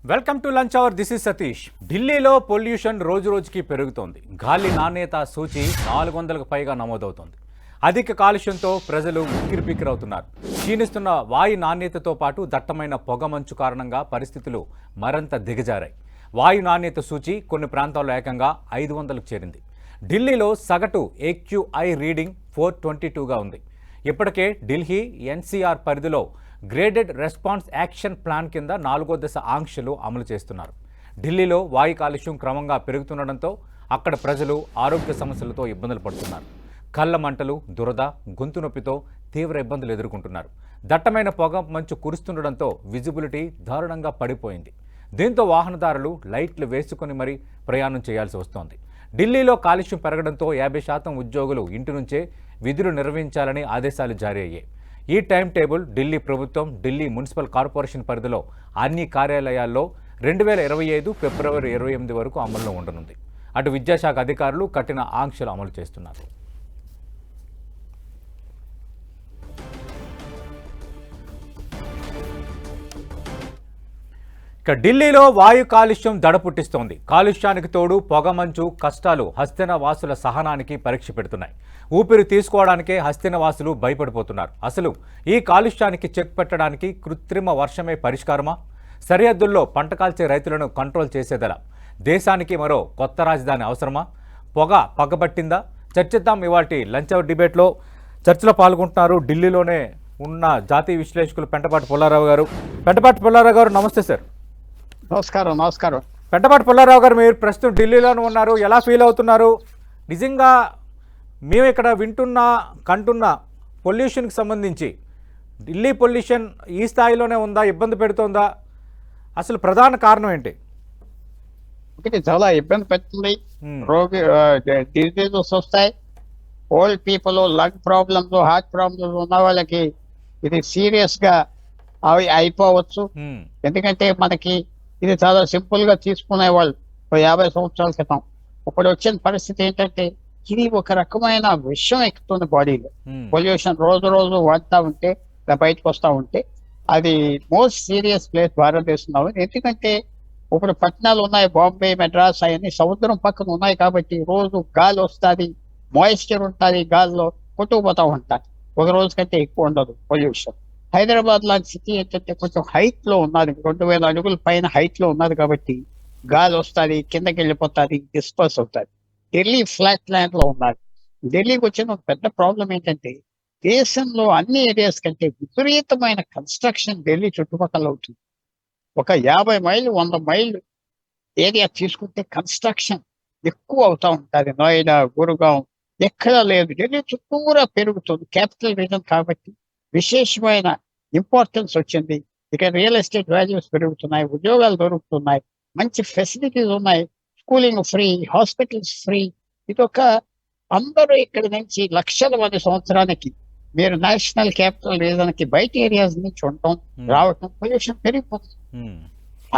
Welcome to lunch hour. This is Satish. ఢిల్లీలో pollution రోజు రోజుకి పెరుగుతోంది. గాలి నాణ్యత సూచి 400కు పైగా నమోదవుతోంది. అధిక కాలుష్యంతో ప్రజలు ఉక్కిరిబిక్కిరవుతున్నారు. క్షీణిస్తున్న వాయు నాణ్యతతో పాటు దట్టమైన పొగమంచు కారణంగా పరిస్థితులు మరింత దిగజారాయి. వాయు నాణ్యత సూచి కొన్ని ప్రాంతాల్లో ఏకంగా 500కు చేరింది. ఢిల్లీలో సగటు AQI రీడింగ్ 422గా ఉంది. ఇప్పటికే ఢిల్లీ NCR పరిధిలో గ్రేడెడ్ రెస్పాన్స్ యాక్షన్ ప్లాన్ కింద 4వ దశ ఆంక్షలు అమలు చేస్తున్నారు. ఢిల్లీలో వాయు కాలుష్యం క్రమంగా పెరుగుతుండటంతో అక్కడ ప్రజలు ఆరోగ్య సమస్యలతో ఇబ్బందులు పడుతున్నారు. కళ్ళ మంటలు, దురద, గొంతు నొప్పితో తీవ్ర ఇబ్బందులు ఎదుర్కొంటున్నారు. దట్టమైన పొగ మంచు కురుస్తుండటంతో విజిబిలిటీ దారుణంగా పడిపోయింది. దీంతో వాహనదారులు లైట్లు వేసుకుని మరీ ప్రయాణం చేయాల్సి వస్తోంది. ఢిల్లీలో కాలుష్యం పెరగడంతో 50% ఉద్యోగులు ఇంటి నుంచే విధులు నిర్వహించాలని ఆదేశాలు జారీ అయ్యాయి. ఈ టైం టేబుల్ ఢిల్లీ ప్రభుత్వం, ఢిల్లీ మున్సిపల్ కార్పొరేషన్ పరిధిలో అన్ని కార్యాలయాల్లో 2025 ఫిబ్రవరి 28 వరకు అమల్లో ఉండనుంది. అటు విద్యాశాఖ అధికారులు కఠిన ఆంక్షలు అమలు చేస్తున్నారు. ఇక ఢిల్లీలో వాయు కాలుష్యం దడ పుట్టిస్తోంది. కాలుష్యానికి తోడు పొగమంచు కష్టాలు హస్తిన వాసుల సహనానికి పరీక్ష పెడుతున్నాయి. ఊపిరి తీసుకోవడానికే హస్తిన వాసులు భయపడిపోతున్నారు. అసలు ఈ కాలుష్యానికి చెక్ పెట్టడానికి కృత్రిమ వర్షమే పరిష్కారమా? సరిహద్దుల్లో పంట కాల్చే రైతులను కంట్రోల్ చేసేదలా? దేశానికి మరో కొత్త రాజధాని అవసరమా? పొగ పగబట్టిందా? చర్చిద్దాం ఇవాల్టి లంచ్ అవర్ డిబేట్లో. చర్చలో పాల్గొంటున్నారు ఢిల్లీలోనే ఉన్న జాతీయ విశ్లేషకులు పెంటపాటి పుల్లారావు గారు. పెంటపాటి పుల్లారావు గారు, నమస్తే సార్. నమస్కారం. పెంటపాటి పుల్లారావు గారు, మీరు ప్రస్తుతం ఢిల్లీలోనే ఉన్నారు. ఎలా ఫీల్ అవుతున్నారు? నిజంగా మేము ఇక్కడ కంటున్న పొల్యూషన్కి సంబంధించి ఢిల్లీ పొల్యూషన్ ఈ స్థాయిలోనే ఉందా? ఇబ్బంది పెడుతోందా? అసలు ప్రధాన కారణం ఏంటి? ఒకటి చాలా ఇబ్బంది పెడుతుంది. డిసీజెస్ వస్తాయి. Old people, lung problems, heart problems ఉన్న వాళ్ళకి ఇది సీరియస్ గా అయిపోవచ్చు. ఎందుకంటే మనకి ఇది చాలా సింపుల్ గా తీసుకునే వాళ్ళు 50 సంవత్సరాల క్రితం. ఇప్పుడు వచ్చిన పరిస్థితి ఏంటంటే ఇది ఒక రకమైన విషయం ఎక్కుతుంది బాడీలో. పొల్యూషన్ రోజు వాడుతూ ఉంటే, బయటకు వస్తూ ఉంటే అది మోస్ట్ సీరియస్ ప్లేస్ భారతదేశంలో. ఎందుకంటే ఇప్పుడు పట్టణాలు ఉన్నాయి, బాంబే, మెడ్రాస్, అవన్నీ సముద్రం పక్కన ఉన్నాయి కాబట్టి రోజు గాలి వస్తుంది, మాయిశ్చర్ ఉంటుంది, గాలిలో కొట్టుకుపోతూ ఉంటాయి. ఒక రోజు కంటే ఎక్కువ ఉండదు పొల్యూషన్. హైదరాబాద్ లాంటి సిటీ ఏంటంటే కొంచెం హైట్ లో ఉన్నది, 2000 అడుగుల పైన హైట్ లో ఉన్నది కాబట్టి గాలి వస్తుంది, కిందకి వెళ్ళిపోతుంది, డిస్పర్స్ అవుతుంది. ఢిల్లీ ఫ్లాట్ ల్యాండ్ లో ఉన్నది. ఢిల్లీకి వచ్చిన ఒక పెద్ద ప్రాబ్లం ఏంటంటే దేశంలో అన్ని ఏరియాస్ కంటే విపరీతమైన కన్స్ట్రక్షన్ ఢిల్లీ చుట్టుపక్కల అవుతుంది. ఒక 50 మైళ్ళు 100 మైళ్ళు ఏరియా తీసుకుంటే కన్స్ట్రక్షన్ ఎక్కువ అవుతా ఉంటుంది. నోయిడా, గురుగాం ఎక్కడా లేదు. ఢిల్లీ చుట్టూరా పెరుగుతుంది. క్యాపిటల్ రీజన్ కాబట్టి విశేషమైన ఇంపార్టెన్స్ వచ్చింది. ఇక రియల్ ఎస్టేట్ వాల్యూస్ పెరుగుతున్నాయి, ఉద్యోగాలు దొరుకుతున్నాయి, మంచి ఫెసిలిటీస్ ఉన్నాయి, స్కూలింగ్ ఫ్రీ, హాస్పిటల్స్ ఫ్రీ. ఇదొక అందరూ ఇక్కడి నుంచి లక్షల మంది సంవత్సరానికి మీరు నేషనల్ క్యాపిటల్ రీజన్ కి బయట ఏరియాస్ నుంచి ఉండటం రావటం, పొల్యూషన్ పెరిగిపోతుంది.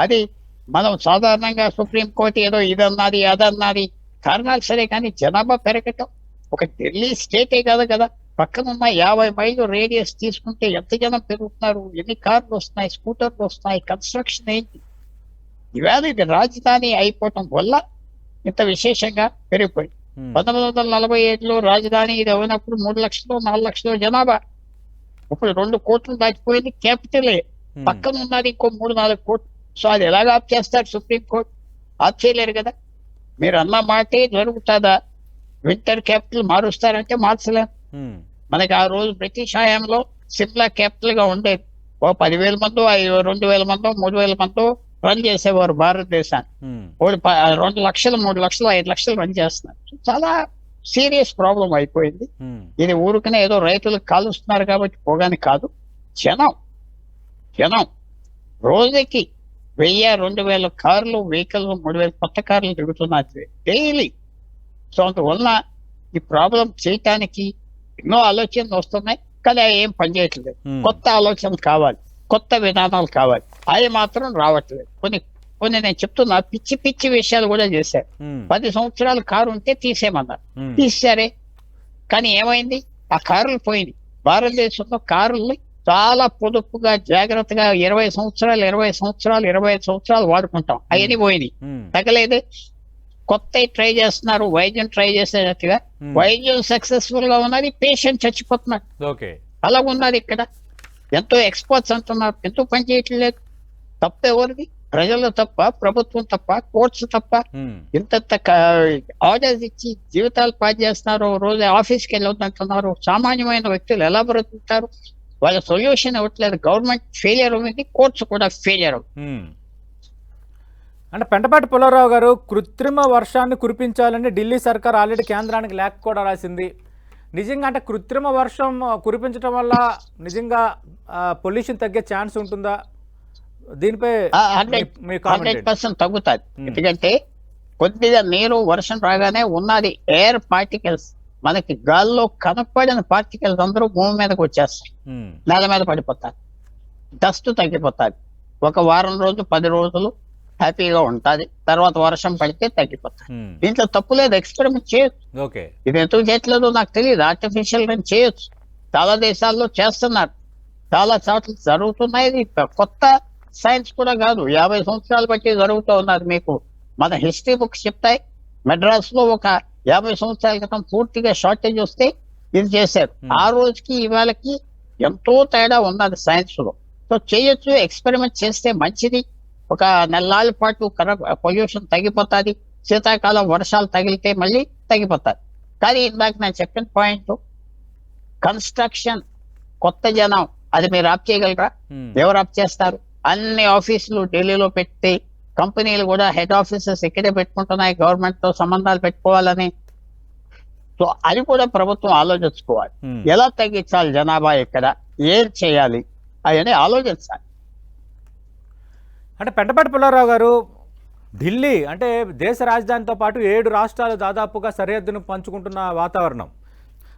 అది మనం సాధారణంగా సుప్రీంకోర్టు ఏదో ఇదన్నది అదన్నది కారణాలు సరే, కానీ జనాభా పెరగటం ఒక ఢిల్లీ స్టేటే కాదు కదా, పక్కన ఉన్న 50 మైళ్ళు రేడియస్ తీసుకుంటే ఎంత జనం పెరుగుతున్నారు, ఎన్ని కార్లు వస్తున్నాయి, స్కూటర్లు వస్తున్నాయి, కన్స్ట్రక్షన్ ఏంటి. ఇవాళ ఇది రాజధాని అయిపోవటం వల్ల ఇంత విశేషంగా పెరిగిపోయింది. 1947లో రాజధాని ఇది అయినప్పుడు 3 లక్షలు 4 లక్షలు జనాభా. ఇప్పుడు 2 కోట్లు దాటిపోయింది. క్యాపిటలే పక్కన ఉన్నది ఇంకో 3-4 కోట్లు. సో అది ఎలాగ ఆప్ చేస్తారు సుప్రీంకోర్టు? ఆప్ చేయలేరు కదా. మీరు అన్న మాటే జరుగుతుందా? వింటర్ క్యాపిటల్ మారుస్తారంటే మార్చలేం. మనకి ఆ రోజు బ్రిటిష్ హయాంలో సిమ్లా క్యాపిటల్ గా ఉండేది. 10,000 మందో 2,000 మందో 3,000 మందో రన్ చేసేవారు భారతదేశాన్ని. 2 లక్షలు 3 లక్షలు 5 లక్షలు రన్ చేస్తున్నారు. చాలా సీరియస్ ప్రాబ్లం అయిపోయింది. ఇది ఊరికనే ఏదో రైతులకు కాలుస్తున్నారు కాబట్టి పోగాని కాదు. జనం రోజుకి 1000-2000 కార్లు, వెహికల్స్, 3000 కొత్త కార్లు తిరుగుతున్నారు డైలీ. సో అందువల్ల ఈ ప్రాబ్లం చేయటానికి ఎన్నో ఆలోచనలు వస్తున్నాయి, కానీ అవి ఏం పనిచేయట్లేదు. కొత్త ఆలోచనలు కావాలి, కొత్త విధానాలు కావాలి, అవి మాత్రం రావట్లేదు. కొన్ని నేను చెప్తున్నా, పిచ్చి విషయాలు కూడా చేశారు. 10 సంవత్సరాలు కారు ఉంటే తీసేయమన్నారు, తీసారే. కానీ ఏమైంది? ఆ కారులు పోయింది. భారతదేశంలో కారుల్ని చాలా పొదుపుగా జాగ్రత్తగా 20 సంవత్సరాలు 25 సంవత్సరాలు వాడుకుంటాం. అవన్నీ పోయినాయి, తగలేదే. కొత్త ట్రై చేస్తున్నారు, వైద్యం ట్రై చేసేటట్టుగా. వైద్యం సక్సెస్ఫుల్ గా ఉన్నది, పేషెంట్ చచ్చిపోతున్నాడు. ఓకే. అలా ఉన్నది ఇక్కడ. ఎంతో ఎక్స్పర్ట్స్ అంటున్నారు, ఎంతో పని చేయట్లేదు. తప్ప ఎవరిది? ప్రజలు తప్ప, ప్రభుత్వం తప్ప, కోర్ట్స్ తప్ప? ఇంత ఆర్డర్స్ ఇచ్చి జీవితాలు పాడు చేస్తున్నారు. రోజు ఆఫీస్కి వెళ్ళొద్దంటున్నారు. సామాన్యమైన వ్యక్తులు ఎలా బ్రతుకుతారు? వాళ్ళ సొల్యూషన్ ఇవ్వట్లేదు. గవర్నమెంట్ ఫెయిలియర్ ఉంది, కోర్ట్స్ కూడా ఫెయిలియర్. అంటే పెంటపాటి పుల్లారావు గారు, కృత్రిమ వర్షాన్ని కురిపించాలని ఢిల్లీ సర్కార్ ఆల్రెడీ కేంద్రానికి లేఖ కూడా రాసింది. నిజంగా అంటే కృత్రిమ వర్షం కురిపించడం వల్ల నిజంగా పొల్యూషన్ తగ్గే ఛాన్స్ ఉంటుందా? దీనిపై 100% తగ్గుతుంది. ఎందుకంటే కొద్దిగా నీరు వర్షం రాగానే ఉన్నది ఎయిర్ పార్టికల్స్, మనకి గాల్లో కనపడిన పార్టికల్స్ అందరూ భూమి మీదకి వచ్చేస్తాయి, నేల మీద పడిపోతాయి, డస్ట్ తగ్గిపోతుంది. ఒక వారం రోజులు 10 రోజులు హ్యాపీగా ఉంటుంది, తర్వాత వర్షం పడితే తగ్గిపోతుంది. దీంట్లో తప్పు లేదు, ఎక్స్పెరిమెంట్ చేయొచ్చు. ఇది ఎందుకు చేయట్లేదు నాకు తెలియదు. ఆర్టిఫిషియల్ గా చేయొచ్చు, చాలా దేశాల్లో చేస్తున్నారు, చాలా చోట్ల జరుగుతున్నాయి. ఇది కొత్త సైన్స్ కూడా కాదు, 50 సంవత్సరాలు బట్టి జరుగుతూ ఉన్నారు. మీకు మన హిస్టరీ బుక్స్ చెప్తాయి. మెడ్రాస్ లో ఒక 50 సంవత్సరాల క్రితం పూర్తిగా షార్టేజ్ వస్తే ఇది చేశారు. ఆ రోజుకి ఇవాళకి ఎంతో తేడా ఉన్నది సైన్స్ లో. సో చేయొచ్చు, ఎక్స్పెరిమెంట్ చేస్తే మంచిది. ఒక నెలల పాటు పొల్యూషన్ తగ్గిపోతుంది. శీతాకాలం వర్షాలు తగిలితే మళ్ళీ తగ్గిపోతుంది. కానీ ఇందాక నేను చెప్పిన పాయింట్, కన్స్ట్రక్షన్, కొత్త జనం, అది మీరు ఆప్ చేయగలరా? ఎవరు ఆప్ చేస్తారు? అన్ని ఆఫీసులు ఢిల్లీలో పెట్టి, కంపెనీలు కూడా హెడ్ ఆఫీసెస్ ఇక్కడే పెట్టుకుంటున్నాయి గవర్నమెంట్ తో సంబంధాలు పెట్టుకోవాలని. సో అది కూడా ప్రభుత్వం ఆలోచించుకోవాలి. ఎలా తగ్గించాలి జనాభా, ఇక్కడ ఏం చేయాలి అవన్నీ ఆలోచించాలి. అంటే పెంటపాటి పుల్లారావు గారు, ఢిల్లీ అంటే దేశ రాజధానితో పాటు 7 రాష్ట్రాలు దాదాపుగా సరిహద్దును పంచుకుంటున్న వాతావరణం.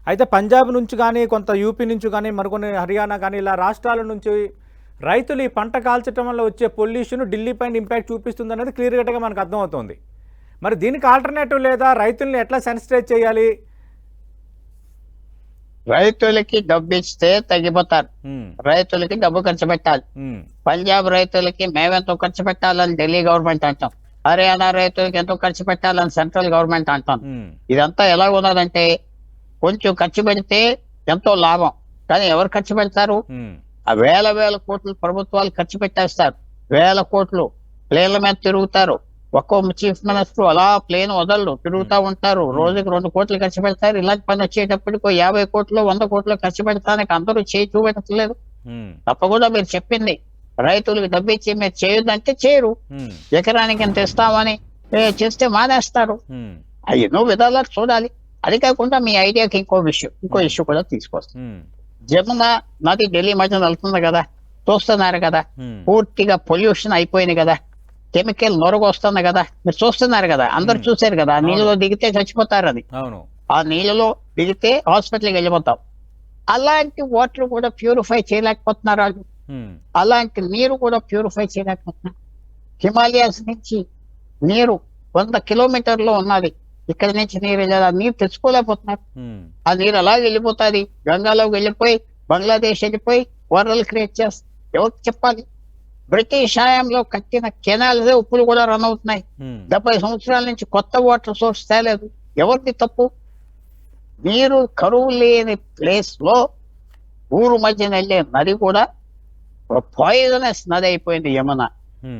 అయితే పంజాబ్ నుంచి కానీ, కొంత యూపీ నుంచి కానీ, మరికొన్ని హర్యానా కానీ, ఇలా రాష్ట్రాల నుంచి రైతులు ఈ పంట కాల్చడం వల్ల వచ్చే పొల్యూషన్ ఢిల్లీ పైన ఇంపాక్ట్ చూపిస్తుంది అనేది క్లియర్ కట్గా మనకు అర్థమవుతుంది. మరి దీనికి ఆల్టర్నేటివ్ లేదా? రైతుల్ని ఎట్లా సెన్సిటైజ్ చేయాలి? రైతులకి డబ్బు ఇస్తే తగ్గిపోతారు, రైతులకి డబ్బు ఖర్చు పెట్టాలి. పంజాబ్ రైతులకి మేమెంతో ఖర్చు పెట్టాలని ఢిల్లీ గవర్నమెంట్ అంటాం, హర్యానా రైతులకి ఎంతో ఖర్చు పెట్టాలని సెంట్రల్ గవర్నమెంట్ అంటాం. ఇదంతా ఎలా ఉన్నదంటే, కొంచెం ఖర్చు పెడితే ఎంతో లాభం, కానీ ఎవరు ఖర్చు పెడతారు? ఆ వేల కోట్లు ప్రభుత్వాలు ఖర్చు పెట్టేస్తారు. 1000 కోట్లు ప్లేన్ల మీద తిరుగుతారు. ఒక్కో చీఫ్ మినిస్టర్ అలా ప్లేన్ వదలరు, తిరుగుతూ ఉంటారు. రోజుకి 2 కోట్లు ఖర్చు పెడతారు. ఇలాంటి పని వచ్చేటప్పటికి 50 కోట్లు 100 కోట్లు ఖర్చు పెడతానికి అందరూ చేయి చూపెట్టలేదు. తప్పకుండా మీరు చెప్పింది, రైతులకు డబ్బు ఇచ్చి మీరు చేయొద్దంటే చేయరు. ఎకరానికి ఎంత ఇస్తామని చేస్తే మానేస్తారు. ఎన్నో విధాలు చూడాలి. అది కాకుండా మీ ఐడియాకి ఇంకో ఇష్యూ కూడా తీసుకొస్తాం. జమున నది ఢిల్లీ మధ్య వెళ్తుంది కదా, చూస్తున్నారు కదా, పూర్తిగా పొల్యూషన్ అయిపోయింది కదా, కెమికల్ నొరగ వస్తుంది కదా, మీరు చూస్తున్నారు కదా, అందరు చూసారు కదా. ఆ నీళ్ళలో దిగితే చచ్చిపోతారు. అది ఆ నీళ్ళలో దిగితే హాస్పిటల్కి వెళ్ళిపోతాం. అలాంటి వాటర్ కూడా ప్యూరిఫై చేయలేకపోతున్నారు వాళ్ళు. అలాంటి నీరు కూడా ప్యూరిఫై చేయలేకపోతున్నారు. హిమాలయాస్ నుంచి నీరు 100 కిలోమీటర్లో ఉన్నది, ఇక్కడ నుంచి నీరు నీరు తెచ్చుకోలేకపోతున్నారు. ఆ నీరు అలా వెళ్ళిపోతుంది, గంగాలోకి వెళ్ళిపోయి బంగ్లాదేశ్ వెళ్ళిపోయి వరదలు క్రియేట్ చేస్తారు. ఎవరికి చెప్పాలి? బ్రిటిష్ హయాంలో కట్టిన కెనాల్స్ ఉప్పులు కూడా రన్ అవుతున్నాయి. 70 సంవత్సరాల నుంచి కొత్త వాటర్ సోర్స్ తేలేదు. ఎవరిది తప్పు? నీరు కరువు లేని ప్లేస్ లో ఊరు మధ్య వెళ్ళే నది కూడా పాయిజనస్ నది అయిపోయింది యమున.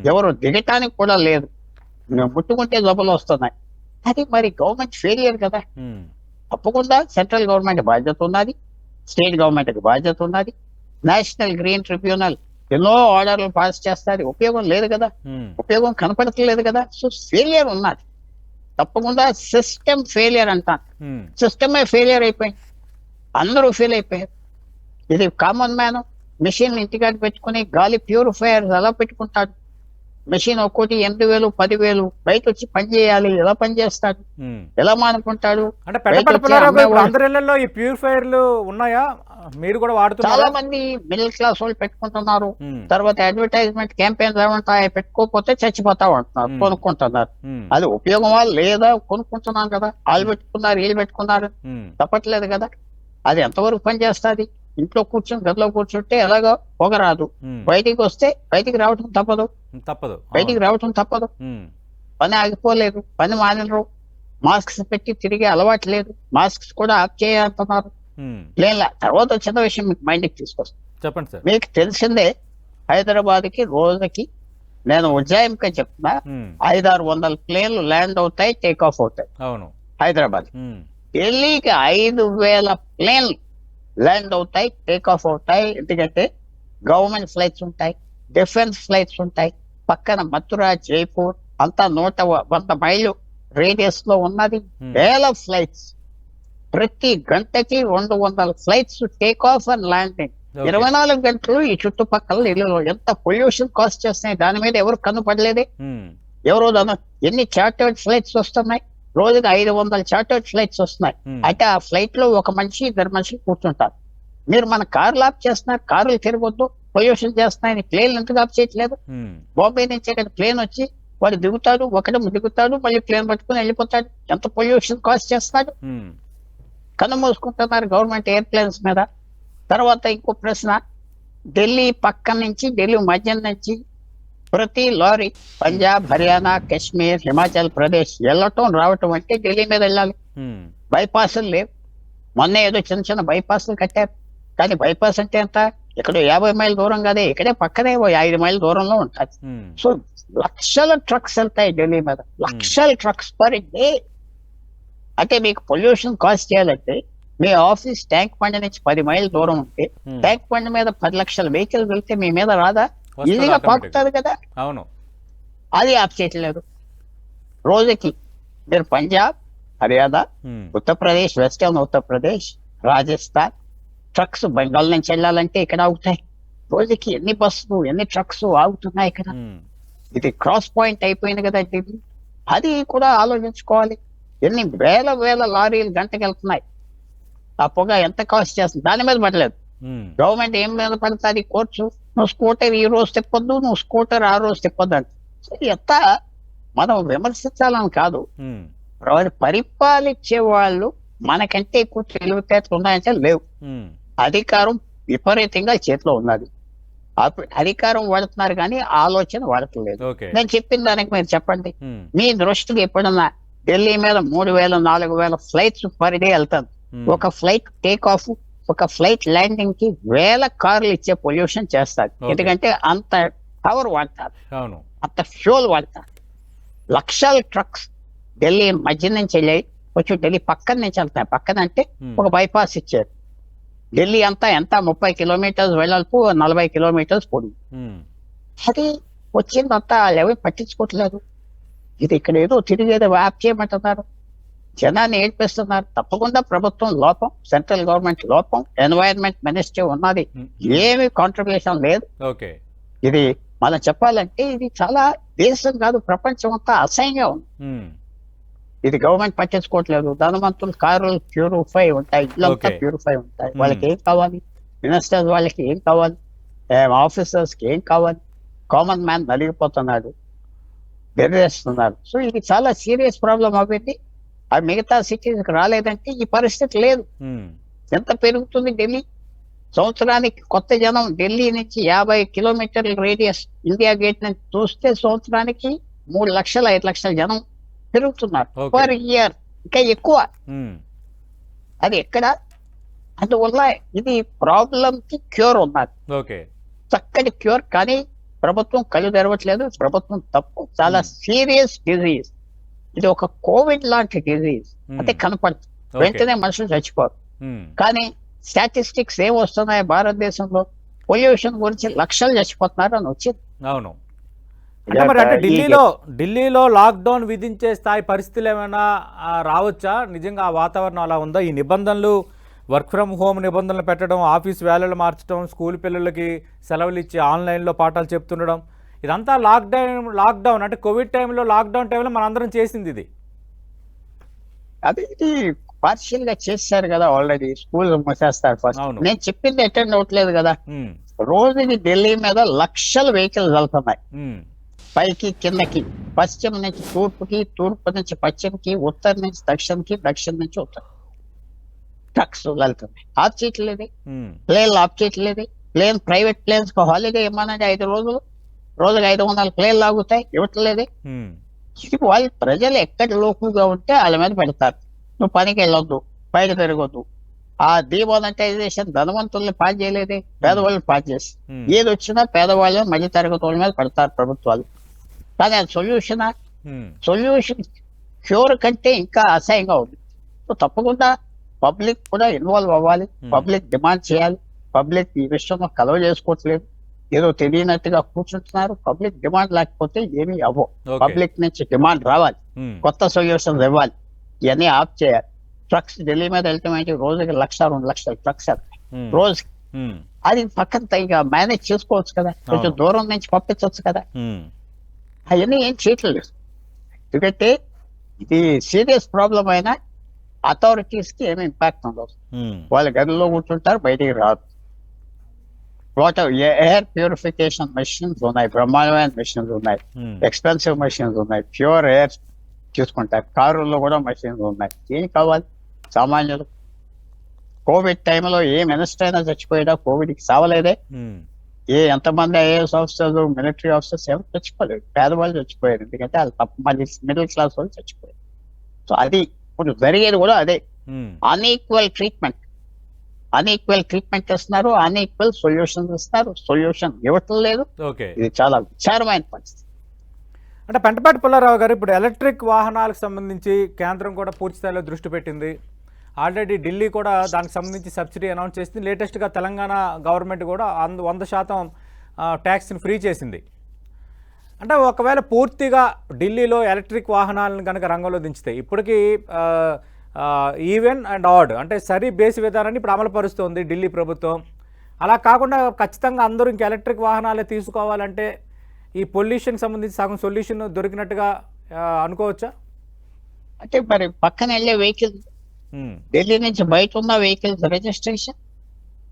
ఎవరు దిగటానికి కూడా లేదు, ముట్టుకుంటే జబ్బులు వస్తున్నాయి. అది మరి గవర్నమెంట్ ఫెయిలియర్ కదా. తప్పకుండా సెంట్రల్ గవర్నమెంట్ బాధ్యత ఉన్నది, స్టేట్ గవర్నమెంట్ కి బాధ్యత ఉన్నది. నేషనల్ గ్రీన్ ట్రిబ్యునల్ ఎన్నో ఆర్డర్లు పాస్ చేస్తారు, ఉపయోగం లేదు కదా, ఉపయోగం కనపడట్లేదు కదా. సో ఫెయిలియర్ ఉన్నది. తప్పకుండా సిస్టమ్ ఫెయిలియర్ అంటాను. సిస్టమే ఫెయిలియర్ అయిపోయింది, అందరూ ఫెయిల్ అయిపోయారు. ఇది కామన్ మ్యాన్ మెషిన్ ఇంటికాడ పెట్టుకుని గాలి ప్యూరిఫైయర్ ఎలా పెట్టుకుంటాడు? మెషిన్ ఒక్కోటి 8,000 10,000 బయట వచ్చి పని చేయాలి, ఎలా పని చేస్తాడు? ఎలా మానుకుంటాడు? అందరిలో ఈ ప్యూరిఫైయర్లు ఉన్నాయా? మీరు కూడా వాడుతున్నారు? చాలా మంది మిడిల్ క్లాస్ వాళ్ళు పెట్టుకుంటున్నారు. తర్వాత అడ్వర్టైజ్మెంట్ క్యాంపెయిన్స్ ఏమంటాయి, పెట్టుకోకపోతే చచ్చిపోతా ఉంటున్నారు, కొనుక్కుంటున్నారు. అది ఉపయోగం వాళ్ళు లేదా, కొనుక్కుంటున్నాం కదా. వాళ్ళు పెట్టుకున్నారు, వీళ్ళు పెట్టుకున్నారు, తప్పట్లేదు కదా. అది ఎంతవరకు పని చేస్తుంది? ఇంట్లో కూర్చొని గదిలో కూర్చుంటే ఎలాగో పొగ రాదు, బయటికి వస్తే బయటికి రావటం తప్పదు, తప్పదు. బయటికి రావటం తప్పదు, పని ఆగిపోలేదు, పని మానరు, మాస్క్స్ పెట్టి తిరిగే అలవాటు లేదు, మాస్క్స్ కూడా ఆఫ్ చేయాలంటున్నారు. ప్లేన్ల తర్వాత చిన్న విషయం మీకు మైండ్కి తీసుకొస్తాను. చెప్పండి సార్. మీకు తెలిసిందే, హైదరాబాద్ కి రోజుకి నేను ఉజ్జాయింపుగా చెప్తున్నా 500-600 ప్లేన్లు ల్యాండ్ అవుతాయి, టేక్ ఆఫ్ అవుతాయి. అవును. హైదరాబాద్ ఢిల్లీకి 5,000 ప్లేన్లు ల్యాండ్ అవుతాయి, టేక్ ఆఫ్ అవుతాయి. ఎందుకంటే గవర్నమెంట్ ఫ్లైట్స్ ఉంటాయి, డిఫెన్స్ ఫ్లైట్స్ ఉంటాయి. పక్కన మథుర, జైపూర్ అంతా 100 మైళ్ళు రేడియస్ లో ఉన్నది. వేల ఫ్లైట్స్, ప్రతి గంటకి 200 flights take off and landing. 24 గంటలు ఈ చుట్టుపక్కల ఇళ్ళలో ఎంత పొల్యూషన్ కాస్ట్ చేస్తున్నాయి, దాని మీద ఎవరు కన్నుపడలేదే. ఎవరో ఎన్ని చార్టర్డ్ ఫ్లైట్స్ వస్తున్నాయి, రోజుకి 500 చార్టర్డ్ ఫ్లైట్స్ వస్తున్నాయి. అయితే ఆ ఫ్లైట్ లో ఒక మనిషి 2 మనుషులు కూర్చుంటారు. మీరు మన కార్లు ఆఫ్ చేస్తున్నారు, కార్లు తిరగొద్దు, పొల్యూషన్ చేస్తున్నాయని ప్లేన్ ఎందుకు ఆఫ్ చేయట్లేదు? బాంబే నుంచి ఇక్కడ ప్లేన్ వచ్చి వాడు దిగుతాడు, దిగుతాడు, మళ్ళీ ప్లేన్ పట్టుకుని వెళ్ళిపోతాడు. ఎంత పొల్యూషన్ కాస్ట్ చేస్తున్నాడు. కన్ను మూసుకుంటున్నారు గవర్నమెంట్ ఎయిర్ప్లేన్స్ మీద. తర్వాత ఇంకో ప్రశ్న, ఢిల్లీ పక్క నుంచి, ఢిల్లీ మధ్య నుంచి ప్రతి లారీ పంజాబ్, హర్యానా, కాశ్మీర్, హిమాచల్ ప్రదేశ్ వెళ్ళటం రావటం అంటే ఢిల్లీ మీద వెళ్ళాలి. బైపాస్లు లేవు. మొన్న ఏదో చిన్న చిన్న బైపాస్లు కట్టారు, కానీ బైపాస్ అంటే ఎంత, ఇక్కడ 50 మైళ్ళ దూరం కాదే, ఇక్కడే పక్కనే 5 మైళ్ళ దూరంలో ఉంటుంది. సో లక్షల ట్రక్స్ వెళ్తాయి ఢిల్లీ మీద, లక్షల ట్రక్స్ పర్ డే. అంటే మీకు పొల్యూషన్ కాస్ట్ చేయాలంటే మీ ఆఫీస్ ట్యాంక్ బండ్ నుంచి 10 మైళ్ళ దూరం ఉంటే ట్యాంక్ బండ్ మీద 10 లక్షల వెహికల్ వెళ్తే మీ మీద రాదా? ఈజీగా పాకుతుంది కదా. అవును. అది ఆఫ్ చేయట్లేదు. రోజుకి మీరు పంజాబ్, హర్యానా, ఉత్తరప్రదేశ్, వెస్టర్న్ ఉత్తరప్రదేశ్, రాజస్థాన్ ట్రక్స్ బెంగాల్ నుంచి వెళ్ళాలంటే ఇక్కడ ఆగుతాయి. రోజుకి ఎన్ని బస్సులు, ఎన్ని ట్రక్స్ ఆగుతున్నాయి ఇక్కడ. ఇది క్రాస్ పాయింట్ అయిపోయింది కదా ఢిల్లీ. అది కూడా ఆలోచించుకోవాలి. ఎన్ని వేల లారీలు గంటకి వెళ్తున్నాయి. ఆ పొగ ఎంత కాస్ట్ చేస్తుంది, దాని మీద పడలేదు. గవర్నమెంట్ ఏం మీద పడుతుంది, కోర్సు నువ్వు స్కూటర్ ఈ రోజు తిప్పొద్దు, నువ్వు స్కూటర్ ఆ రోజు తిప్పొద్దు అంటే. ఎంత మనం విమర్శించాలని కాదు, పరిపాలించే వాళ్ళు మనకంటే ఎక్కువ తెలివితేటలు ఉన్నాయంటే లేవు. అధికారం విపరీతంగా చేతిలో ఉన్నది. అధికారం వాడుతున్నారు కానీ ఆలోచన వాడట్లేదు. నేను చెప్పిన దానికి మీరు చెప్పండి, మీ దృష్టికి ఎప్పుడన్నా ఢిల్లీ మీద 3,000-4,000 ఫ్లైట్స్ పర్ డే వెళ్తాను. ఒక ఫ్లైట్ టేక్ ఆఫ్, ఒక ఫ్లైట్ ల్యాండింగ్ కి 1000 కార్లు ఇచ్చే పొల్యూషన్ చేస్తారు. ఎందుకంటే అంత పవర్ వాడతారు, అంత ఫ్యూల్ వాడతారు. లక్షల ట్రక్స్ ఢిల్లీ మధ్య నుంచి వెళ్ళాయి, వచ్చి ఢిల్లీ పక్కన నుంచి వెళ్తాయి. పక్కన అంటే ఒక బైపాస్ ఇచ్చారు. ఢిల్లీ అంతా ఎంత 30 కిలోమీటర్స్ వెళ్ళాల్పు, 40 కిలోమీటర్స్ పొడుగు. అది వచ్చిందంతా వాళ్ళు ఎవరు పట్టించుకోవట్లేదు. ఇది ఇక్కడ ఏదో తిరిగేదో వ్యాప్ చేయమంటున్నారు, జనాన్ని ఏడ్పిస్తున్నారు. తప్పకుండా ప్రభుత్వం లోపం, సెంట్రల్ గవర్నమెంట్ లోపం, ఎన్వైరన్మెంట్ మినిస్ట్రీ ఉన్నది, ఏమి కాంట్రిబ్యూషన్ లేదు. ఇది మనం చెప్పాలంటే ఇది చాలా దేశం కాదు ప్రపంచం అంతా అసహ్యంగా ఉంది. ఇది గవర్నమెంట్ పట్టించుకోవట్లేదు. ధనవంతులు కార్లు ప్యూరిఫై ఉంటాయి, ఇళ్ళంతా ప్యూరిఫై ఉంటాయి. వాళ్ళకి ఏం కావాలి, మినిస్టర్స్ వాళ్ళకి ఏం కావాలి, ఆఫీసర్స్ కి ఏం కావాలి, కామన్ మ్యాన్ నలిగిపోతున్నాడు, బెదిరేస్తున్నారు. సో ఇది చాలా సీరియస్ ప్రాబ్లం అవ్వండి. ఆ మిగతా సిటీస్కి రాలేదంటే ఈ పరిస్థితి లేదు. ఎంత పెరుగుతుంది ఢిల్లీ సంవత్సరానికి. కొత్త జనం ఢిల్లీ నుంచి 50 కిలోమీటర్ల రేడియస్ ఇండియా గేట్ నుంచి చూస్తే సంవత్సరానికి 3 లక్షల 5 లక్షల జనం పెరుగుతున్నారు పర్ ఇయర్, ఇంకా ఎక్కువ. అది ఎక్కడ? అందువల్ల ఇది ప్రాబ్లం కి క్యూర్ ఉన్నది, చక్కటి క్యూర్. కానీ ప్రభుత్వం కళ్ళు తెరవట్లేదు. ప్రభుత్వం తప్పు. చాలా సీరియస్ డిజీజ్ ఇది, ఒక కోవిడ్ లాంటి డిజీజ్. అంటే కనపడుతుంది, వెంటనే మనుషులు చచ్చిపోరు. కానీ స్టాటిస్టిక్స్ ఏం వస్తున్నాయి భారతదేశంలో, పొల్యూషన్ గురించి లక్షలు చచ్చిపోతున్నారు అని వచ్చింది. అవును. అంటే ఢిల్లీలో లాక్డౌన్ విధించే స్థాయి పరిస్థితులు ఏమైనా రావచ్చా? నిజంగా ఆ వాతావరణం అలా ఉందా? ఈ నిబంధనలు, వర్క్ ఫ్రమ్ హోమ్ నిబంధనలు పెట్టడం, ఆఫీస్ వేళలు మార్చడం, స్కూల్ పిల్లలకి సెలవులు ఇచ్చి ఆన్లైన్లో పాఠాలు చెప్తుండడం, ఇదంతా లాక్డౌన్ అంటే కోవిడ్ టైంలో, లాక్డౌన్ టైంలో మనందరం చేసింది ఇది. అది పార్షియల్ గా చేశారు కదా ఆల్రెడీ. School మూసేస్తారు first. నేను చెప్పింది అటెండ్ అవ్వట్లేదు కదా. రోజుకి ఢిల్లీ మీద లక్షల వెహికల్స్ వెళ్తున్నాయి, పైకి కిందకి, పశ్చిమ నుంచి తూర్పుకి, తూర్పు నుంచి పశ్చిమకి, ఉత్తరం నుంచి దక్షిణకి, దక్షిణ నుంచి ఉత్తరం. ట్రక్స్ వెళ్తున్నాయి, ఆఫ్ చేయట్లేదు, ఉమ్, ప్లేన్లు ఆఫ్ చేయట్లేదు. ప్రైవేట్ ప్లేన్స్ కు హాలిడే ఇవ్వమనండి 5 రోజులు, రోజుకి 500 ప్లేన్లు ఆగుతాయి, ఇవ్వట్లేదు. ఉమ్, ఇది వాళ్ళు ప్రజలు ఎక్కడ లోకుగా ఉంటే వాళ్ళ మీద పెడతారు. నువ్వు పనికి వెళ్ళొద్దు, బయట తిరగొద్దు. ఆ డిమానిటైజేషన్ ధనవంతుల్ని పాస్ చేయలేదే, పేదవాళ్ళని పాస్ చేసి ఉమ్, ఏది వచ్చినా పేదవాళ్ళని మధ్య తరగతి వాళ్ళ మీద పెడతారు ప్రభుత్వాలు. కానీ అది సొల్యూషనా? ఉమ్, సొల్యూషన్ క్యూర్ కంటే ఇంకా అసహ్యంగా ఉంది. సో తప్పకుండా పబ్లిక్ కూడా ఇన్వాల్వ్ అవ్వాలి, పబ్లిక్ డిమాండ్ చేయాలి. పబ్లిక్ ఈ విషయంలో కలవ చేసుకోవట్లేదు, ఏదో తెలియనట్టుగా కూర్చుంటున్నారు. పబ్లిక్ డిమాండ్ లేకపోతే ఏమీ అవ్వవు. ఓకే. పబ్లిక్ నుంచి డిమాండ్ రావాలి, ఉమ్, కొత్త సొల్యూషన్స్ ఇవ్వాలి, ఇవన్నీ ఆఫ్ చేయాలి. ట్రక్స్ ఢిల్లీ మీద వెళ్తాం ఏంటి, రోజుకి 1-2 లక్షల ట్రక్స్ వెళ్తాయి ఉమ్, రోజుకి. ఉమ్, అది పక్కన ఇక మేనేజ్ చేసుకోవచ్చు కదా, కొంచెం అవును. దూరం నుంచి పంపించవచ్చు కదా. ఉమ్, అవన్నీ ఏం చేయట్లేదు. ఎందుకంటే ఇది సీరియస్ ప్రాబ్లం అయినా అథారిటీస్ కి ఏమి ఇంపాక్ట్ ఉండదు. ఉమ్, వాళ్ళ గదిలో కూర్చుంటారు, బయటికి రాదు. వాటర్ ఎయిర్ ప్యూరిఫికేషన్ మెషిన్స్ ఉన్నాయి, బ్రహ్మాండమైన మెషిన్స్ ఉన్నాయి, ఉమ్, ఎక్స్పెన్సివ్ మెషిన్స్ ఉన్నాయి, ప్యూర్ ఎయిర్ చూసుకుంటారు. కారుల్లో కూడా మెషిన్స్ ఉన్నాయి. ఏం కావాలి సామాన్యులు? కోవిడ్ టైంలో ఏ మినిస్టర్ అయినా చచ్చిపోయాడా? కోవిడ్కి సావలేదే. ఉమ్, ఎంతమంది ఐఏఎస్ ఆఫీసర్లు, మిలిటరీ ఆఫీసర్స్ ఎవరు చచ్చిపోలేదు, పేదవాళ్ళు చచ్చిపోయారు. ఎందుకంటే వాళ్ళు తప్ప మళ్ళీ మిడిల్ క్లాస్ వాళ్ళు చచ్చిపోయారు. సో అది ఇప్పుడు జరిగేది కూడా అదే. ఉమ్, అన్ఈక్వల్ ట్రీట్మెంట్ ఇస్తున్నారు, అన్ఈక్వల్ సొల్యూషన్ ఇస్తున్నారు. సొల్యూషన్ ఇవ్వటం లేదు. ఓకే. ఇది చాలా విచారమైన పరిస్థితి. అంటే పెంటపాటి పుల్లారావు గారు, ఇప్పుడు ఎలక్ట్రిక్ వాహనాలకు సంబంధించి కేంద్రం కూడా పూర్తి స్థాయిలో దృష్టి పెట్టింది. ఆల్రెడీ ఢిల్లీ కూడా దానికి సంబంధించి సబ్సిడీ అనౌన్స్ చేసింది. లేటెస్ట్గా తెలంగాణ గవర్నమెంట్ కూడా 100% ట్యాక్స్ని ఫ్రీ చేసింది. అంటే ఒకవేళ పూర్తిగా ఢిల్లీలో ఎలక్ట్రిక్ వాహనాలను కనుక రంగంలో దించితే, ఇప్పటికీ ఈవెన్ అండ్ ఆడ్ అంటే సరి బేస్ విధానాన్ని ఇప్పుడు అమలు పరుస్తోంది ఢిల్లీ ప్రభుత్వం. అలా కాకుండా ఖచ్చితంగా అందరూ ఇంక ఎలక్ట్రిక్ వాహనాలే తీసుకోవాలంటే ఈ పొల్యూషన్కి సంబంధించి సగం సొల్యూషన్ దొరికినట్టుగా అనుకోవచ్చా? అంటే మరి పక్కన వెళ్ళే వెహికల్స్, ఉమ్, ఢిల్లీ నుంచి బయట ఉన్న వెహికల్స్ రిజిస్ట్రేషన్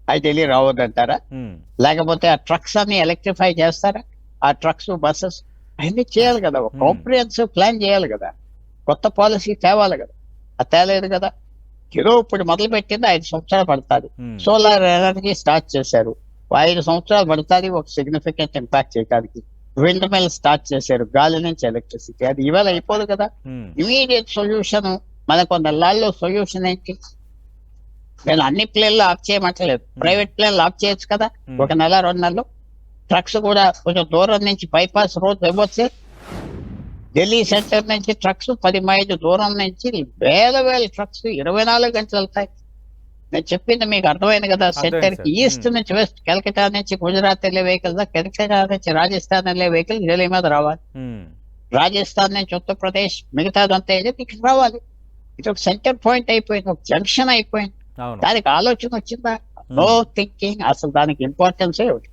అవి ఢిల్లీ రావద్దంటారా? ఉమ్, లేకపోతే ఆ ట్రక్స్ అన్ని ఎలక్ట్రిఫై చేస్తారా? ఆ ట్రక్స్, బస్సెస్ అన్ని చేయాలి కదా, ఒక కాంప్రిహెన్సివ్ ప్లాన్ చేయాలి కదా, కొత్త పాలసీ తేవాలి కదా. అది తేలేదు కదా. ఏదో ఇప్పుడు మొదలు పెట్టింది 5 సంవత్సరాలు పడుతుంది. సోలార్ ఎనర్జీ స్టార్ట్ చేశారు, 5 సంవత్సరాలు పడుతుంది ఒక సిగ్నిఫికెంట్ ఇంపాక్ట్ చేయడానికి. విండ్ మిల్ స్టార్ట్ చేశారు, గాలి నుంచి ఎలక్ట్రిసిటీ. అది ఇవాళ అయిపోదు కదా. ఉమ్, ఇమీడియట్ సొల్యూషన్ మనకు నెలల్లో సొల్యూషన్ ఏంటి? నేను అన్ని ప్లేన్లు ఆఫ్ చేయమంటలేదు, ప్రైవేట్ ప్లేన్లు ఆఫ్ చేయొచ్చు కదా, 1 నెల 2 నెలలు. ట్రక్స్ కూడా కొంచెం దూరం నుంచి బైపాస్ రోడ్ ఇవ్వచ్చు. ఢిల్లీ సెంటర్ నుంచి ట్రక్స్ 10 మైళ్ళు దూరం నుంచి వేల ట్రక్స్ 24 గంటలు వెళ్తాయి. నేను చెప్పింది మీకు అర్థమైంది కదా. సెంటర్ కి ఈస్ట్ నుంచి వెస్ట్, కలకత్తా నుంచి గుజరాత్ వెళ్ళే వెహికల్స్, కలకత్తా నుంచి రాజస్థాన్ వెళ్ళే వెహికల్స్ ఢిల్లీ మీద రావాలి. రాజస్థాన్ నుంచి ఉత్తరప్రదేశ్ మిగతాదంతా ఇక్కడ రావాలి. ఇది ఒక సెంటర్ పాయింట్ అయిపోయింది, ఒక జంక్షన్ అయిపోయింది. దానికి ఆలోచన వచ్చిందా? No thinking. అసలు దానికి ఇంపార్టెన్సే ఒకటి.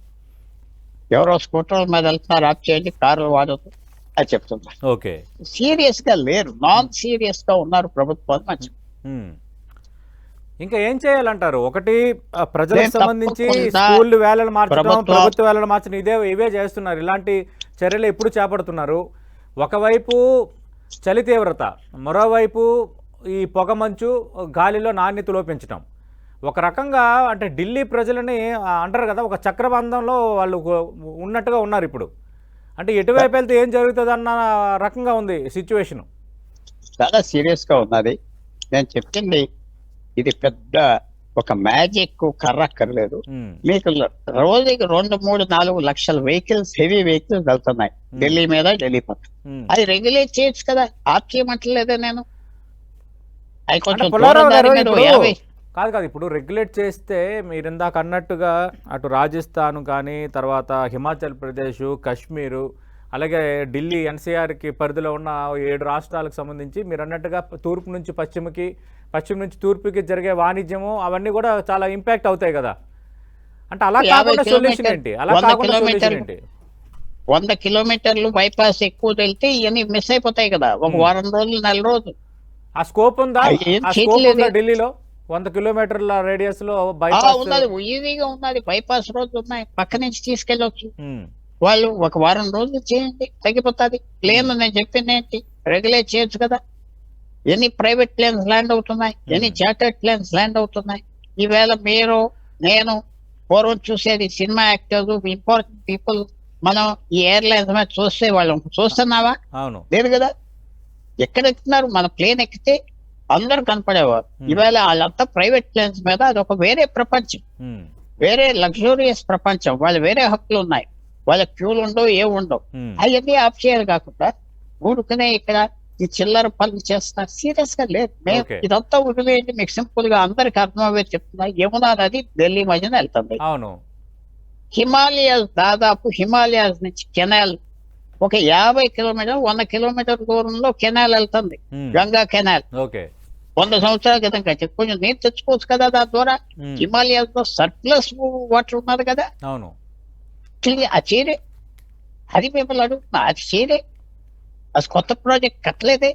ఎవరో స్కూటర్ల మీద వెళ్తున్నారు, ఆఫ్ చేయండి, కార్లు వాడద్దు అది చెప్తున్నారు. ఓకే. సీరియస్ గా లేరు, నాన్ సీరియస్ గా ఉన్నారు ప్రభుత్వాలు. మంచి ఇంకా ఏం చేయాలంటారు? ఒకటి ప్రజలకు సంబంధించి స్కూల్ వేళలు మార్చడం, ప్రభుత్వ వేళలు మార్చడం, ఇవే చేస్తున్నారు. ఇలాంటి చర్యలు ఎప్పుడు చేపడుతున్నారు? ఒకవైపు చలి తీవ్రత, మరోవైపు ఈ పొగ మంచు, గాలిలో నాణ్యత లోపించడం. ఒక రకంగా అంటే ఢిల్లీ ప్రజలని అంటారు కదా, ఒక చక్రబంధంలో వాళ్ళు ఉన్నట్టుగా ఉన్నారు ఇప్పుడు. అంటే ఎటువైపు వెళ్తే ఏం జరుగుతుంది అన్న రకంగా ఉంది సిచ్యువేషన్. చాలా సీరియస్ గా ఉన్నది. నేను చెప్పింది ఇది పెద్ద ఒక మ్యాజిక్ కర్ర అక్కర్లేదు. మీకు రోజుకి 2-3-4 లక్షల వెహికల్స్, హెవీ వెహికల్స్ వెళ్తున్నాయి ఢిల్లీ మీద, ఢిల్లీ పక్కన. అది రెగ్యులేట్ చేయొచ్చు కదా, ఆఫ్ చేయమంటలేదే నేను. అది కొంచెం కాదు ఇప్పుడు రెగ్యులేట్ చేస్తే మీరు ఇందాక అన్నట్టుగా అటు రాజస్థాన్ కానీ, తర్వాత హిమాచల్ ప్రదేశ్, కాశ్మీరు, అలాగే ఢిల్లీ ఎన్సీఆర్కి పరిధిలో ఉన్న 7 రాష్ట్రాలకు సంబంధించి మీరు అన్నట్టుగా తూర్పు నుంచి పశ్చిమకి, పశ్చిమ నుంచి తూర్పుకి జరిగే వాణిజ్యము అవన్నీ కూడా చాలా ఇంపాక్ట్ అవుతాయి కదా. అంటే అలా కాకుండా సొల్యూషన్ ఏంటి? 100 కిలోమీటర్లు బైపాస్ ఎక్కువ వెళ్తే ఇవన్నీ మిస్ అయిపోతాయి కదా, ఒక వారం రోజులు, 4 రోజులు. ఆ స్కోప్ ఉందా ఢిల్లీలో? 100 కిలోమీటర్ల రేడియస్ లో ఉన్నది, ఈజీగా ఉన్నది. బైపాస్ రోడ్లు ఉన్నాయి, పక్క నుంచి తీసుకెళ్ళొచ్చు. వాళ్ళు ఒక వారం రోజులు చేయండి, తగ్గిపోతుంది. ప్లేన్ నేను చెప్పింది ఏంటి, రెగ్యులేట్ చేయొచ్చు కదా. ఎన్ని ప్రైవేట్ ప్లేన్స్ ల్యాండ్ అవుతున్నాయి, ఎన్ని చార్టర్డ్ ప్లేన్స్ ల్యాండ్ అవుతున్నాయి. ఈవేళ మీరు నేను పూర్వం చూసేది సినిమా యాక్టర్స్, ఇంపార్టెంట్ పీపుల్, మనం ఈ ఎయిర్లైన్స్ మీద చూసేవాళ్ళం. చూస్తున్నావా? అవును. లేదు కదా. ఎక్కడ ఎక్కుతున్నారు? మన ప్లేన్ ఎక్కితే అందరు కనపడేవారు. ఈవేళ వాళ్ళంతా ప్రైవేట్ ప్లేన్స్ మీద, అదొక వేరే ప్రపంచం, వేరే లగ్జూరియస్ ప్రపంచం. వాళ్ళు వేరే హక్కులు ఉన్నాయి, వాళ్ళ క్యూలు ఉండవు, ఏమి ఉండవు. అవన్నీ ఆఫ్ చేయాలి. కాకుండా ఊరుకునే ఇక్కడ ఈ చిల్లర పనులు చేస్తున్నారు. సీరియస్ గా లేదు. మేము Okay. ఇదంతా వదిలేయండి, మీకు సింపుల్ గా అందరికి అర్థమయ్యే చెప్తున్నా. యమునా నది ఢిల్లీ మధ్యన వెళ్తుంది. అవును. హిమాలయాస్, దాదాపు హిమాలయాస్ నుంచి కెనాల్ ఒక 50 కిలోమీటర్ 100 కిలోమీటర్ దూరంలో కెనాల్ వెళ్తుంది. Ganga canal okay. 100 సంవత్సరాల క్రితం కట్టి కొంచెం నీరు తెచ్చుకోవచ్చు కదా దాని ద్వారా. హిమాలయాస్ లో సర్ప్లస్ వాటర్ ఉన్నది కదా. అవును. ఆ చీరే అది మిమ్మల్ని అడుగుతున్నా, అది చీరే అది కొత్త ప్రాజెక్ట్ కట్టలేదే.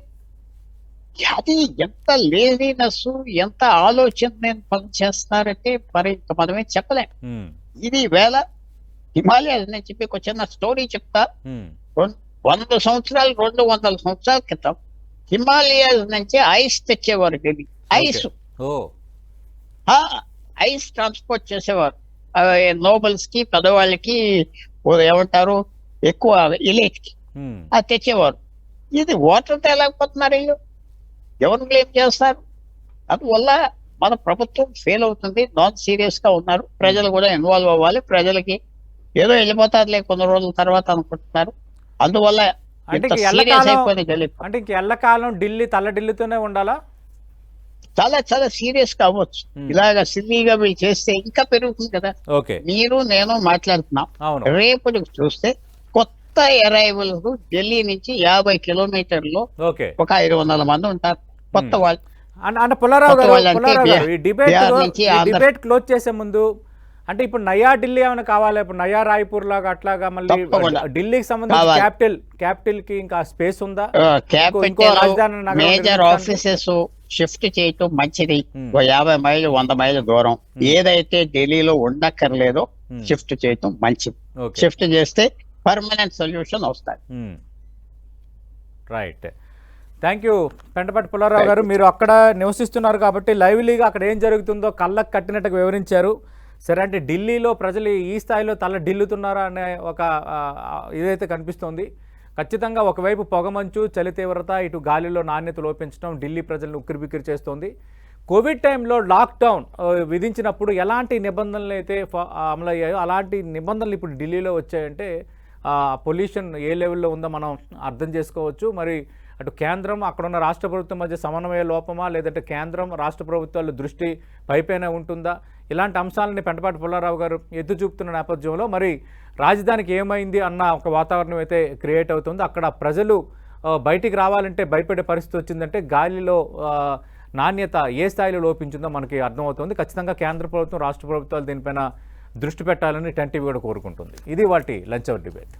అది ఎంత లేజినెస్, ఎంత ఆలోచన నేను పని చేస్తారంటే మరి ఇంకా మనమేం చెప్పలేం. ఇది వేళ హిమాలయాస్ నేను చెప్పి ఒక చిన్న స్టోరీ చెప్తా. 100 సంవత్సరాలు 200 సంవత్సరాల క్రితం హిమాలయాస్ నుంచి ఐస్ తెచ్చేవారు. ఢిల్లీ ఐస్, ఐస్ ట్రాన్స్పోర్ట్ చేసేవారు. నోబల్స్ కి, పెద్దవాళ్ళకి, ఏమంటారు ఎక్కువ ఎలీట్ కి అది తెచ్చేవారు. ఇది వాటర్ తేలేకపోతున్నారు. వీళ్ళు ఎవరు బ్లేమ్ చేస్తారు? అందువల్ల మన ప్రభుత్వం ఫెయిల్ అవుతుంది. నాన్ సీరియస్ గా ఉన్నారు. ప్రజలు కూడా ఇన్వాల్వ్ అవ్వాలి. ప్రజలకి ఏదో వెళ్ళిపోతారులే కొన్ని రోజుల తర్వాత అనుకుంటున్నారు. అందువల్ల అంటే ఇంక ఎల్లకాలం ఢిల్లీ తల్ల ఢిల్లీతోనే ఉండాలా? చాలా చాలా సీరియస్ గా అవ్వచ్చు. ఇలాగా సిల్లీగా వీళ్ళు చేస్తే ఇంకా పెరుగుతుంది కదా. మీరు నేను మాట్లాడుతున్నాం. రేపు చూస్తే కొత్త అరైవల్స్ ఢిల్లీ నుంచి 50 కిలోమీటర్లు ఒక 500 మంది ఉంటారు కొత్త వాళ్ళు. అంటే పుల్లారావు గారు, ఈ డిబేట్ క్లోజ్ చేసే ముందు అంటే ఇప్పుడు నయా ఢిల్లీ ఏమైనా కావాలి? ఇప్పుడు నయా రాయ్పూర్ లాగా అట్లాగా మళ్ళీ ఢిల్లీకి సంబంధించి క్యాపిటల్ కి ఇంకా స్పేస్ ఉందా? మేజర్ ఆఫీసెస్ షిఫ్ట్ చేయటం మంచిది. 50 మైళ్ళు 100 మైళ్ళ దూరం ఏదైతే ఢిల్లీలో ఉండక్కర్లేదో షిఫ్ట్ చేయటం మంచిది. షిఫ్ట్ చేస్తే పర్మనెంట్ సొల్యూషన్ వస్తాయి. Right. Thank you Pentapati Pullarao గారు. మీరు అక్కడ నివసిస్తున్నారు కాబట్టి లైవ్లీగా అక్కడ ఏం జరుగుతుందో కళ్ళకు కట్టినట్టుగా వివరించారు. సరే, అంటే ఢిల్లీలో ప్రజలు ఈ స్థాయిలో తల ఢిల్లుతున్నారా అనే ఒక ఇదైతే కనిపిస్తోంది. ఖచ్చితంగా ఒకవైపు పొగమంచు, చలి తీవ్రత, ఇటు గాలిలో నాణ్యత లోపించడం ఢిల్లీ ప్రజలను ఉక్కిరిబిక్కిరి చేస్తోంది. కోవిడ్ టైంలో లాక్డౌన్ విధించినప్పుడు ఎలాంటి నిబంధనలు అయితే అమలయ్యాయో అలాంటి నిబంధనలు ఇప్పుడు ఢిల్లీలో వచ్చాయంటే పొల్యూషన్ ఏ లెవెల్లో ఉందో మనం అర్థం చేసుకోవచ్చు. మరి అటు కేంద్రం, అక్కడున్న రాష్ట్ర ప్రభుత్వం మధ్య సమన్వయ లోపమా, లేదంటే కేంద్రం రాష్ట్ర ప్రభుత్వాల దృష్టి పైపైన ఉంటుందా? ఇలాంటి అంశాలని పెంటపాటి పుల్లారావు గారు ఎత్తి చూపుతున్న నేపథ్యంలో మరి రాజధానికి ఏమైంది అన్న ఒక వాతావరణం అయితే క్రియేట్ అవుతుంది. అక్కడ ప్రజలు బయటికి రావాలంటే భయపడే పరిస్థితి వచ్చిందంటే గాలిలో నాణ్యత ఏ స్థాయిలో లోపించిందో మనకి అర్థమవుతుంది. ఖచ్చితంగా కేంద్ర ప్రభుత్వం, రాష్ట్ర ప్రభుత్వాలు దీనిపైన దృష్టి పెట్టాలని 10 టీవీ కూడా కోరుకుంటుంది. ఇది వాటి లంచ్ అవర్ డిబేట్.